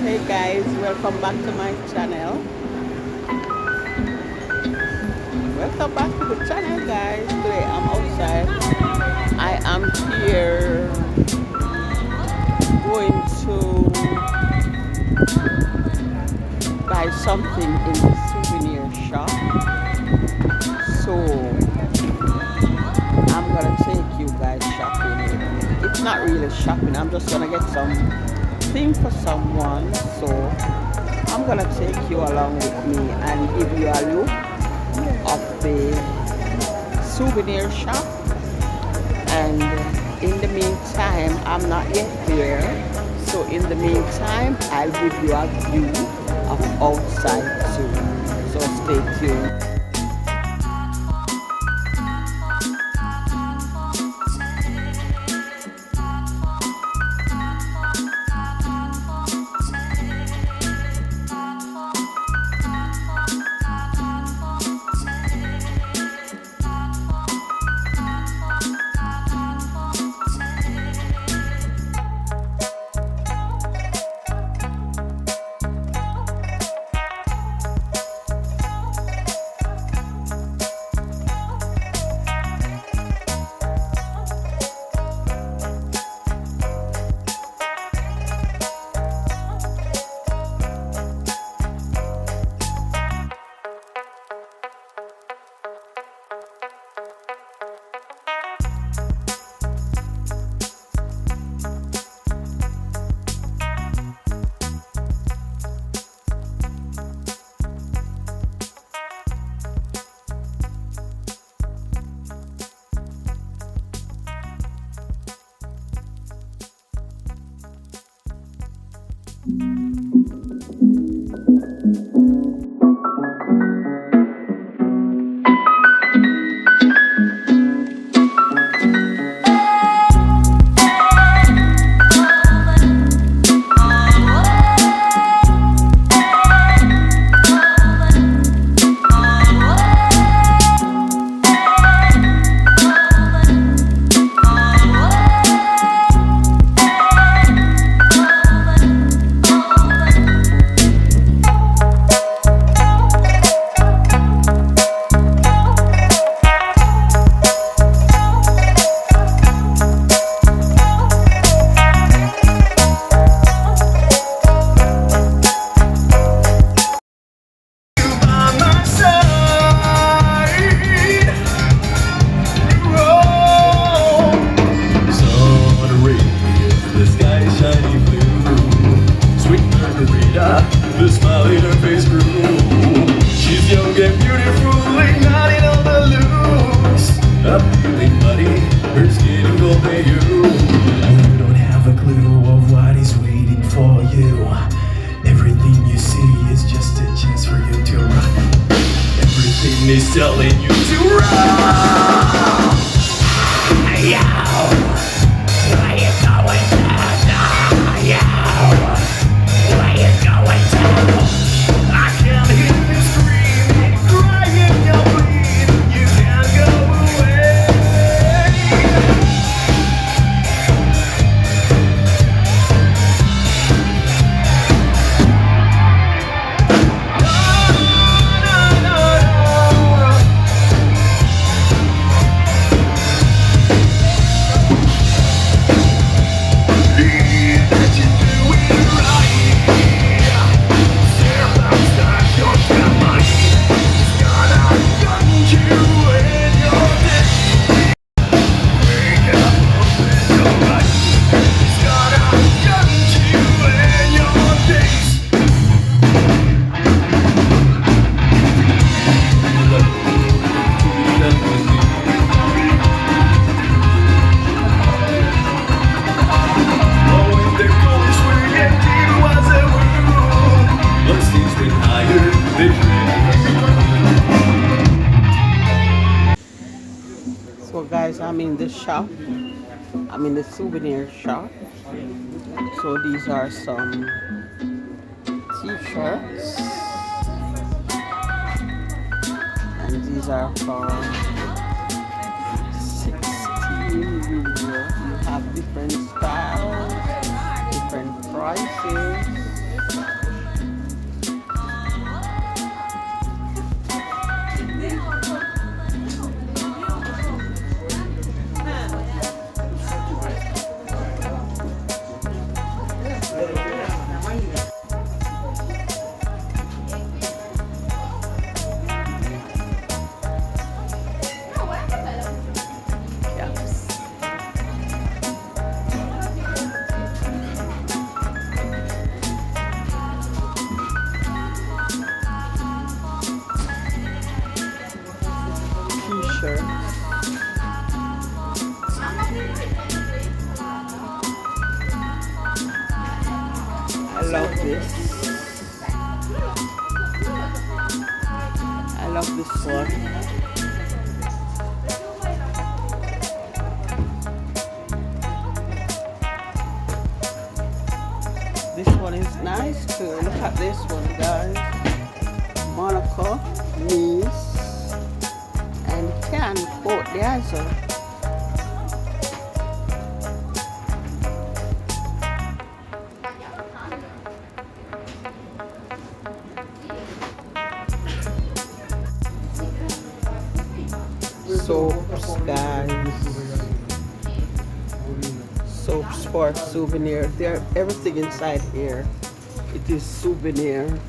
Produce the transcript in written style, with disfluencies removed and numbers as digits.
Hey guys, welcome back to my channel. Welcome back to the channel guys. Today I'm outside. I am here going to buy something in the souvenir shop. So I'm gonna take you guys shopping with me. It's not really shopping, I'm just gonna get some thing for someone. So I'm gonna take you along with me and give you a look of the souvenir shop. And in the meantime, I'm not yet there. So in the meantime, I'll give you a view of outside too. So stay tuned. The smile in her face grew. She's young and beautiful, igniting all the looks. Appealing body, her skin and gold they you. You don't have a clue of what is waiting for you. Everything you see is just a chance for you to run. Everything is telling you to run. Yeah. Where you going now? Yeah. Where you going to? I can hear you screaming, crying, you're bleeding. You can't go away. No, no, no, no. So guys, I'm in the shop. I'm in the souvenir shop. So these are some t-shirts. And these are for 16 euro. You have different styles, different prices. love this. I love this one. This one is nice too. Look at this one, guys. Monaco, Nice, and Cannes, Côte d'Azur. Soaps, guys. Soaps for Souvenir. There, everything inside here. It is Souvenir.